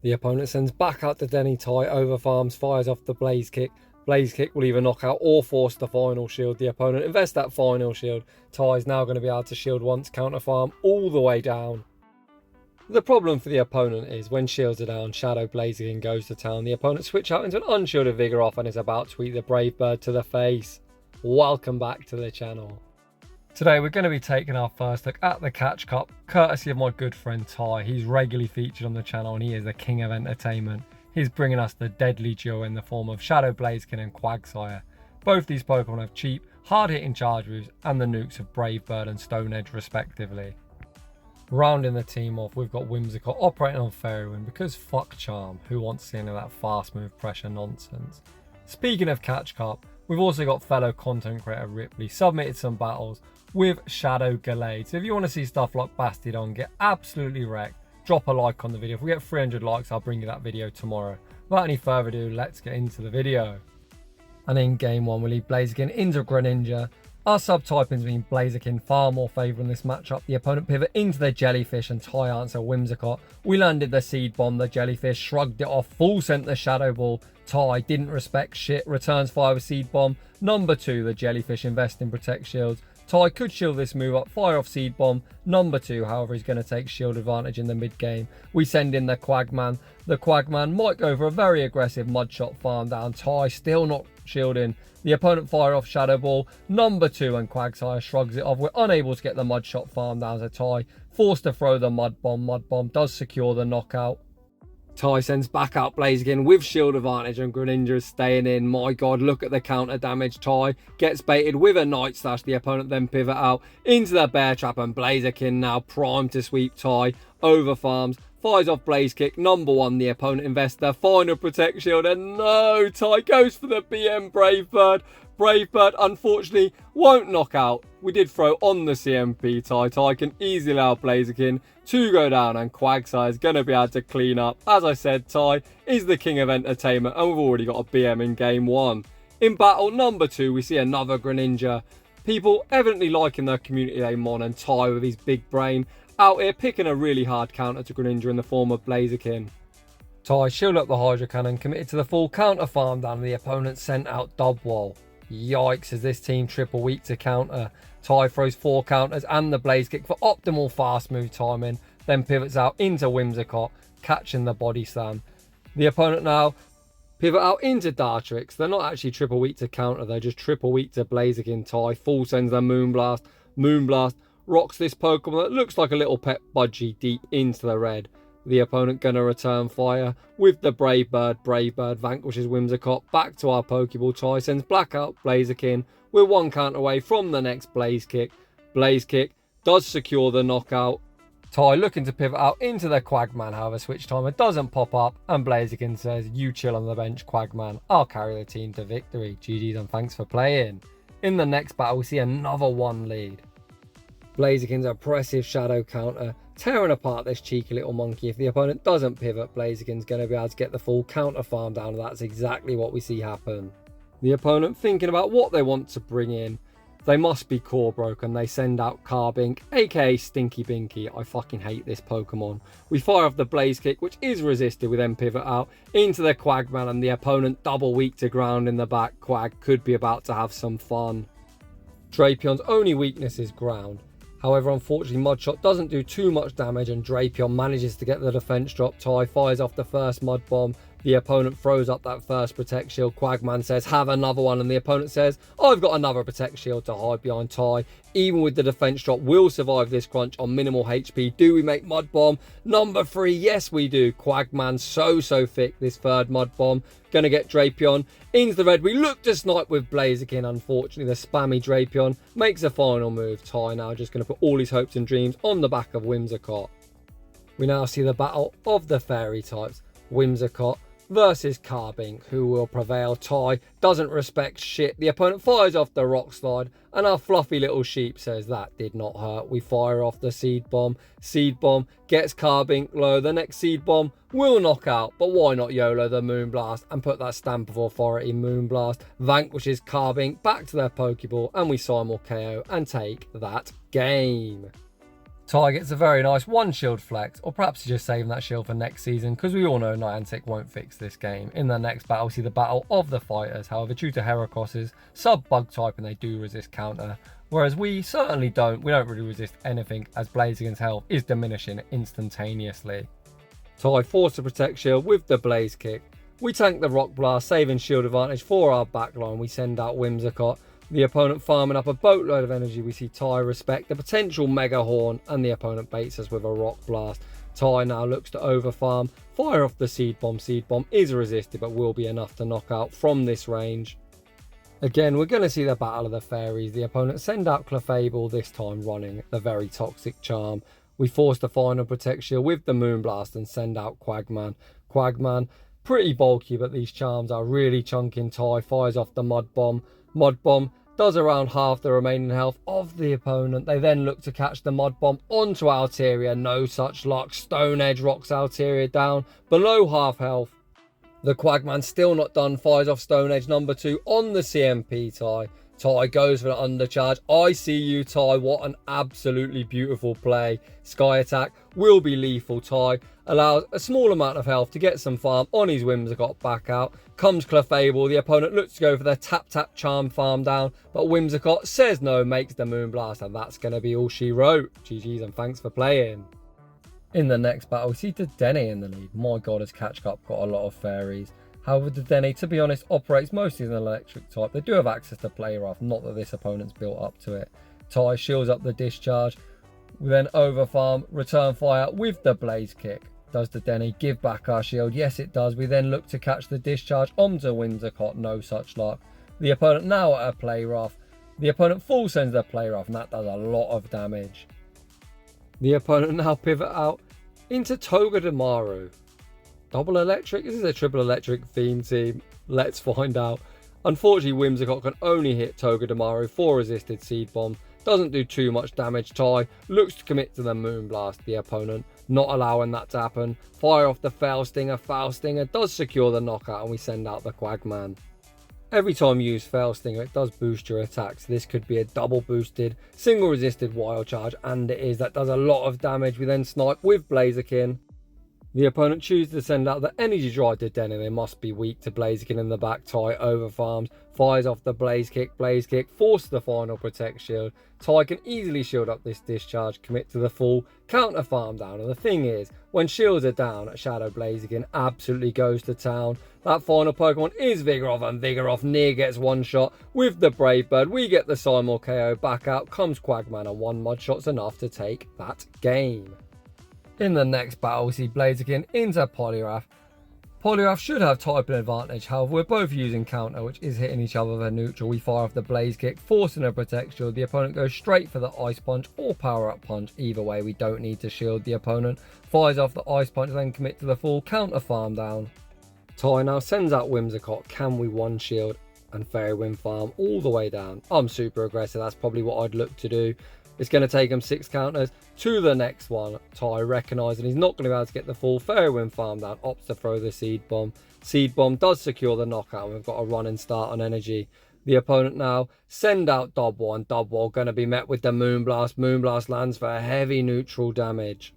The opponent sends back out the Denny tie, over farms, fires off the Blaze Kick. Blaze Kick will either knock out or force the final shield. The opponent invests that final shield. Tie is now going to be able to shield once, counter farm all the way down. The problem for the opponent is when shields are down, Shadow Blazikin goes to town. The opponent switch out into an unshielded Vigoroth and is about to eat the Brave Bird to the face. Welcome back to the channel. Today we're going to be taking our first look at the Catch Cup, courtesy of my good friend Ty. He's regularly featured on the channel and he is the king of entertainment. He's bringing us the deadly duo in the form of Shadow Blazikin and Quagsire. Both these Pokemon have cheap, hard-hitting charge moves and the nukes of Brave Bird and Stone Edge respectively. Rounding the team off, we've got Whimsicott operating on Fairy Wind because fuck Charm, who wants to see any of that fast move pressure nonsense. Speaking of Catch Cup, we've also got fellow content creator Ripley submitted some battles with Shadow Gallade. So if you want to see stuff like Bastiodon get absolutely wrecked, drop a like on the video. If we get 300 likes, I'll bring you that video tomorrow. Without any further ado, let's get into the video. And in game 1, we lead Blazikin into Greninja. Our sub-typings mean Blazikin far more favour in this matchup. The opponent pivot into the Jellyfish and Ty answer Whimsicott. We landed the Seed Bomb, the Jellyfish shrugged it off, full sent the Shadow Ball. Ty didn't respect shit, returns fire with Seed Bomb. Number 2, the Jellyfish invest in Protect Shields. Ty could shield this move up, fire off Seed Bomb. Number 2, however, is going to take shield advantage in the mid game. We send in the Quagman. The Quagman might go for a very aggressive mudshot farm down. Ty still not shielding. The opponent fire off Shadow Ball. Number 2 and Quagsire shrugs it off. We're unable to get the mudshot farm down to Ty. Forced to throw the Mud Bomb. Mud Bomb does secure the knockout. Ty sends back out Blazikin with shield advantage and Greninja is staying in. My god, look at the counter damage. Ty gets baited with a Night Slash. The opponent then pivot out into the Bear Trap and Blazikin now primed to sweep Ty. Over farms, fires off Blaze Kick. Number 1, the opponent invests their final Protect Shield and no, Ty goes for the BM Brave Bird. Brave Bird unfortunately won't knock out. We did throw on the CMP. Ty can easily allow Blazikin to go down and Quagsire is going to be able to clean up. As I said, Ty is the king of entertainment and we've already got a BM in game 1. In battle number 2, we see another Greninja. People evidently liking their community name on and Ty with his big brain out here picking a really hard counter to Greninja in the form of Blazikin. Ty shield up the Hydro Cannon, committed to the full counter farm down and the opponent sent out dubwol. Yikes, as this team triple weak to counter. Ty throws 4 counters and the Blaze Kick for optimal fast move timing, then pivots out into Whimsicott, catching the body slam. The opponent now pivot out into Dartrix. They're not actually triple weak to counter, they're just triple weak to Blazikin. Ty full sends the Moonblast. Moonblast rocks this Pokemon that looks like a little pet budgie deep into the red. The opponent gonna return fire with the Brave Bird. Brave Bird vanquishes Whimsicott. Back to our Pokeball. Ty sends Blackout Blazikin. We're 1 count away from the next Blaze Kick. Blaze Kick does secure the knockout. Ty looking to pivot out into the Quagman, however switch timer doesn't pop up and Blazikin says, you chill on the bench Quagman, I'll carry the team to victory. GG's and thanks for playing. In the next battle we see another 1 lead. Blazikin's oppressive shadow counter tearing apart this cheeky little monkey. If the opponent doesn't pivot, Blazikin's going to be able to get the full counter farm down and that's exactly what we see happen. The opponent thinking about what they want to bring in. They must be core broken. They send out Carbink, aka Stinky Binky. I fucking hate this Pokemon. We fire off the Blaze Kick, which is resisted. We then pivot out into the Quagman and the opponent double weak to ground in the back. Quag could be about to have some fun. Drapion's only weakness is ground. However, unfortunately, Mudshot doesn't do too much damage and Drapion manages to get the defense drop. Ty fires off the first Mud Bomb. The opponent throws up that first Protect Shield. Quagman says, have another one. And the opponent says, I've got another Protect Shield to hide behind Ty. Even with the defense drop, we'll survive this crunch on minimal HP. Do we make Mud Bomb? Number 3, yes we do. Quagman so thick, this third Mud Bomb. Gonna get Drapion into the red. We look to snipe with Blazikin. Unfortunately, the spammy Drapion makes a final move. Ty now just gonna put all his hopes and dreams on the back of Whimsicott. We now see the battle of the fairy types. Whimsicott versus Carbink, who will prevail. Ty doesn't respect shit. The opponent fires off the Rock Slide and our fluffy little sheep says that did not hurt. We fire off the Seed Bomb. Seed Bomb gets Carbink low. The next Seed Bomb will knock out, but why not YOLO the Moonblast and put that stamp of authority. Moonblast vanquishes Carbink back to their Pokeball and we simul KO and take that game. Ty gets a very nice one shield flex, or perhaps he's just saving that shield for next season, because we all know Niantic won't fix this game. In the next battle, we see the battle of the fighters. However, due to Heracross's sub-bug type and they do resist counter, whereas we certainly don't. We don't really resist anything, as Blazikin's health is diminishing instantaneously. Ty forced to protect shield with the Blaze Kick. We tank the Rock Blast, saving shield advantage for our backline. We send out Whimsicott. The opponent farming up a boatload of energy. We see Ty respect the potential Mega Horn, and the opponent baits us with a Rock Blast. Ty now looks to overfarm, fire off the Seed Bomb. Seed Bomb is resisted but will be enough to knock out from this range. Again, we're going to see the battle of the fairies. The opponent send out Clefable, this time running the very toxic charm. We force the final protect shield with the Moonblast and send out Quagman. Quagman, pretty bulky, but these charms are really chunking. Ty fires off the Mud Bomb. Mud Bomb does around half the remaining health of the opponent. They then look to catch the Mud Bomb onto Altaria. No such luck. Stone Edge rocks Altaria down below half health. The Quagman still not done. Fires off Stone Edge number 2 on the CMP Ty. Ty goes for an undercharge. I see you, Ty. What an absolutely beautiful play. Sky Attack will be lethal. Ty allows a small amount of health to get some farm on his Whimsicott back out. Comes Clefable. The opponent looks to go for their tap charm farm down, but Whimsicott says no, makes the Moonblast, and that's going to be all she wrote. GG's and thanks for playing. In the next battle, we see Dedenne in the lead. My god, has Catch Cup got a lot of fairies. However, Dedenne, to be honest, operates mostly as an electric type. They do have access to Play Rough, not that this opponent's built up to it. Ty shields up the discharge. We then overfarm, return fire with the Blaze Kick. Does Dedenne give back our shield? Yes, it does. We then look to catch the discharge onto Whimsicott. No such luck. The opponent now at a Play Rough. The opponent full sends their Play Rough, and that does a lot of damage. The opponent now pivot out into Togedemaru. Double electric? This is a triple electric theme team. Let's find out. Unfortunately, Whimsicott can only hit Togedemaru for resisted Seed Bomb. Doesn't do too much damage. Ty looks to commit to the Moonblast. The opponent not allowing that to happen. Fire off the Foul Stinger. Foul Stinger does secure the knockout, and we send out the Quagman. Every time you use Foul Stinger, it does boost your attacks. This could be a double boosted, single resisted Wild Charge, and it is. That does a lot of damage. We then snipe with Blazikin. The opponent chooses to send out the Energy Drive to Dedenne. They must be weak to Blazikin in the back. Ty overfarms, fires off the Blaze Kick, forces the final Protect Shield. Ty can easily shield up this discharge, commit to the full, counter farm down. And the thing is, when shields are down, Shadow Blaziken absolutely goes to town. That final Pokemon is Vigoroth, and Vigoroth near gets one shot with the Brave Bird. We get the Simul KO. Back out comes Quagman, and one Mudshot's enough to take that game. In the next battle, we see Blazikin into Poliwrath. Poliwrath should have typing advantage, however we're both using counter, which is hitting each other with a neutral. We fire off the Blaze Kick, forcing a Protect Shield. The opponent goes straight for the Ice Punch or Power Up Punch. Either way, we don't need to shield. The opponent fires off the Ice Punch, then commit to the full, counter farm down. Ty now sends out Whimsicott. Can we one shield and Fairy Wind farm all the way down? I'm super aggressive. That's probably what I'd look to do. It's going to take him 6 counters to the next one. Ty recognising he's not going to be able to get the full Fairy Wind farm down. Opts to throw the Seed Bomb. Seed Bomb does secure the knockout, and we've got a running start on energy. The opponent now send out dubwol, and dubwol going to be met with the Moonblast. Moonblast lands for heavy neutral damage.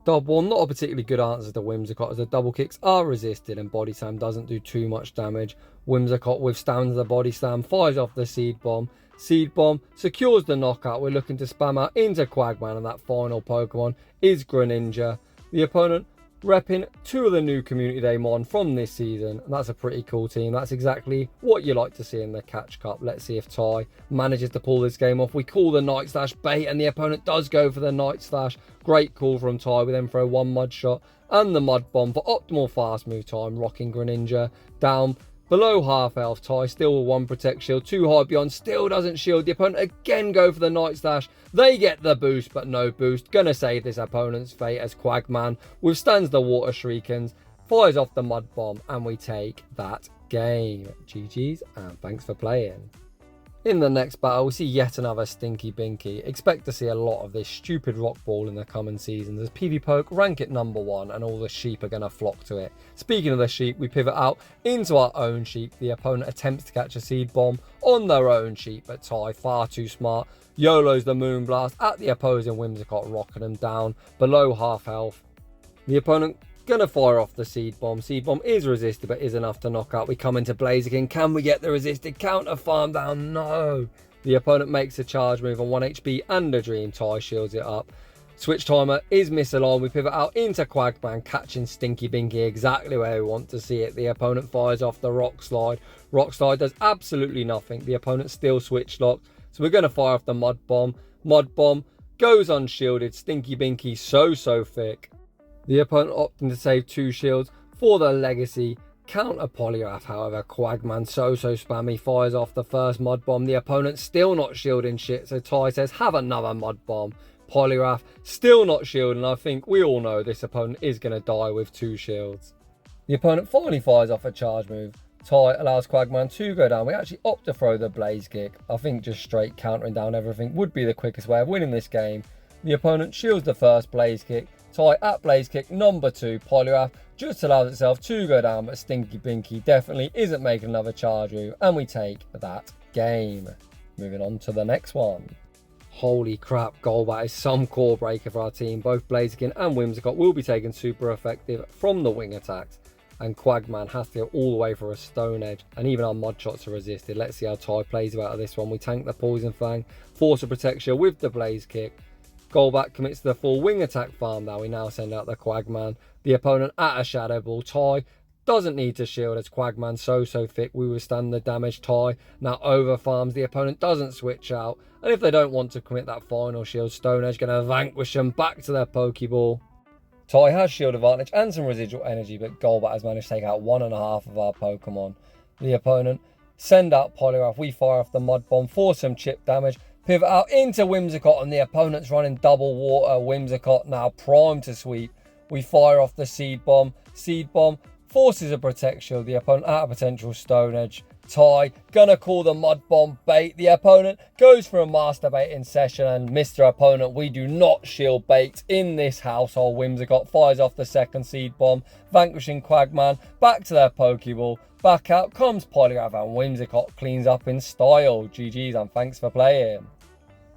Dubwol not a particularly good answer to Whimsicott, as the double kicks are resisted and Body Slam doesn't do too much damage. Whimsicott withstands the Body Slam, fires off the Seed Bomb. Seed Bomb secures the knockout. We're looking to spam out into Quagman, and that final Pokemon is Greninja. The opponent repping 2 of the new Community Day Mon from this season, and that's a pretty cool team. That's exactly what you like to see in the Catch Cup. Let's see if Ty manages to pull this game off. We call the Night Slash bait, and the opponent does go for the Night Slash. Great call from Ty. We then throw one Mudshot and the Mud Bomb for optimal fast move time, rocking Greninja down below half health. Ty still with 1 Protect Shield, 2 high beyond, still doesn't shield. The opponent again go for the Night Slash. They get the boost, but no boost. Gonna save this opponent's fate as Quagman withstands the Water Shriekens, fires off the Mud Bomb, and we take that game. GG's, and thanks for playing. In the next battle, we see yet another Stinky Binky. Expect to see a lot of this stupid rock ball in the coming seasons as PvPoke rank it #1 and all the sheep are going to flock to it. Speaking of the sheep, we pivot out into our own sheep. The opponent attempts to catch a seed bomb on their own sheep, but Tai, far too smart, YOLOs the Moonblast at the opposing Whimsicott, rocking them down below half health. The opponent gonna fire off the seed bomb. Seed bomb is resisted but is enough to knock out. We come into Blazikin. Can we get the resisted counter farm down? No. The opponent makes a charge move on 1 HP and a dream. Tai shields it up. Switch timer is misaligned. We pivot out into Quagman, catching Stinky Binky exactly where we want to see it. The opponent fires off the Rock Slide. Rock Slide does absolutely nothing. The opponent still switch locked. So we're gonna fire off the Mud Bomb. Mud Bomb goes unshielded. Stinky Binky so thick. The opponent opting to save 2 shields for the legacy counter Polygraph. However, Quagman so spammy, fires off the first Mud Bomb. The opponent still not shielding shit, so Tai says have another Mud Bomb. Polygraph still not shielding. I think we all know this opponent is going to die with 2 shields. The opponent finally fires off a charge move. Tai allows Quagman to go down. We actually opt to throw the Blaze Kick. I think just straight countering down everything would be the quickest way of winning this game. The opponent shields the first Blaze Kick. Tai at Blaze Kick #2. Polygraph just allows itself to go down, but Stinky Binky definitely isn't making another charge move, and we take that game. Moving on to the next one. Holy crap, Golbat is some core breaker for our team. Both Blazikin and Whimsicott will be taken super effective from the wing attacks, and Quagman has to go all the way for a Stone Edge, and even our mudshots are resisted. Let's see how Tai plays out of this one. We tank the Poison Fang, force a protection with the Blaze Kick. Golbat commits to the full wing attack farm. Now we now send out the Quagman. The opponent at a Shadow Ball. Tai doesn't need to shield as Quagman so thick. We withstand the damage. Tai now over farms. The opponent doesn't switch out. And if they don't want to commit that final shield, Stone Edge going to vanquish them back to their Pokeball. Tai has shield advantage and some residual energy, but Golbat has managed to take out 1.5 of our Pokemon. The opponent send out Polygraph. We fire off the Mud Bomb for some chip damage. Pivot out into Whimsicott, and the opponent's running double water. Whimsicott now primed to sweep. We fire off the Seed Bomb. Seed Bomb forces a Protect Shield. The opponent at a potential Stone Edge. Tai gonna call the Mud Bomb bait. The opponent goes for a Master Baiting session, and Mr. Opponent, we do not shield bait in this household. Whimsicott fires off the second Seed Bomb, vanquishing Quagman back to their Pokeball. Back out comes Polygraph, and Whimsicott cleans up in style. GG's and thanks for playing.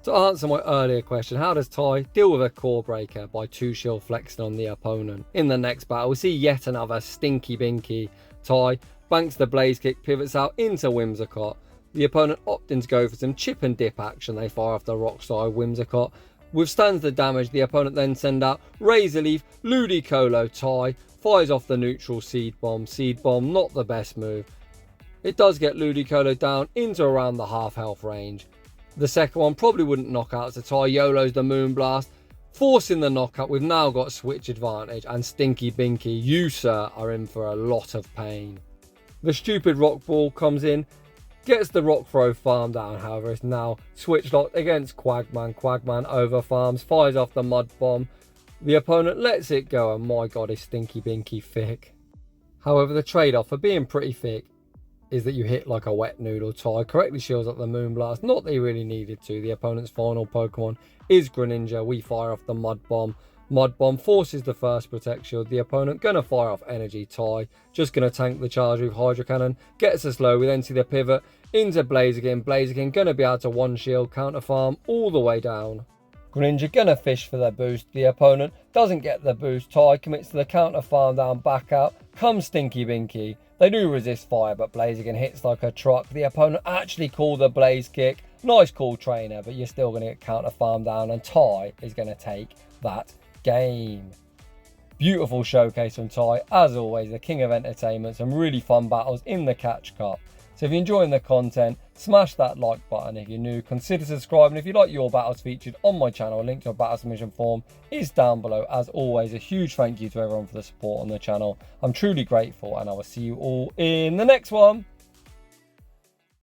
To answer my earlier question, how does Tai deal with a core breaker? By 2 shield flexing on the opponent. In the next battle, we see yet another Stinky Binky. Tai banks the Blaze Kick, pivots out into Whimsicott. The opponent opting to go for some chip and dip action. They fire off the Rock Slide. Whimsicott withstands the damage. The opponent then send out Razor Leaf, Ludicolo. Tai fires off the neutral Seed Bomb. Seed Bomb not the best move. It does get Ludicolo down into around the half health range. The second one probably wouldn't knock out, so Tai YOLOs the Moonblast, forcing the knockout. We've now got switch advantage, and Stinky Binky, you sir, are in for a lot of pain. The stupid Rock Ball comes in, gets the Rock Throw farm down. However, it's now switch locked against Quagman. Quagman over farms, fires off the Mud Bomb. The opponent lets it go, and my god, is Stinky Binky thick. However, the trade-off for being pretty thick is that you hit like a wet noodle. Tai correctly shields up the Moonblast, not that he really needed to. The opponent's final Pokemon is Greninja. We fire off the Mud Bomb. Mud Bomb forces the first Protect Shield. The opponent gonna fire off Energy. Tai just gonna tank the charge with Hydro Cannon, gets us low. We then see the pivot into Blazikin. Blazikin gonna be able to 1 shield counter farm all the way down. Greninja gonna fish for their boost. The opponent doesn't get the boost. Tai commits to the counter farm down, back out comes Stinky Binky. They do resist fire, but Blazikin hits like a truck. The opponent actually called the Blaze Kick. Nice call, trainer, but you're still going to get counter farm down, and Tai is going to take that game. Beautiful showcase from Tai. As always, the king of entertainment. Some really fun battles in the Catch Cup. So if you're enjoying the content, smash that like button. If you're new, consider subscribing. If you'd like your battles featured on my channel, a link to a battle submission form is down below. As always, a huge thank you to everyone for the support on the channel. I'm truly grateful, and I will see you all in the next one.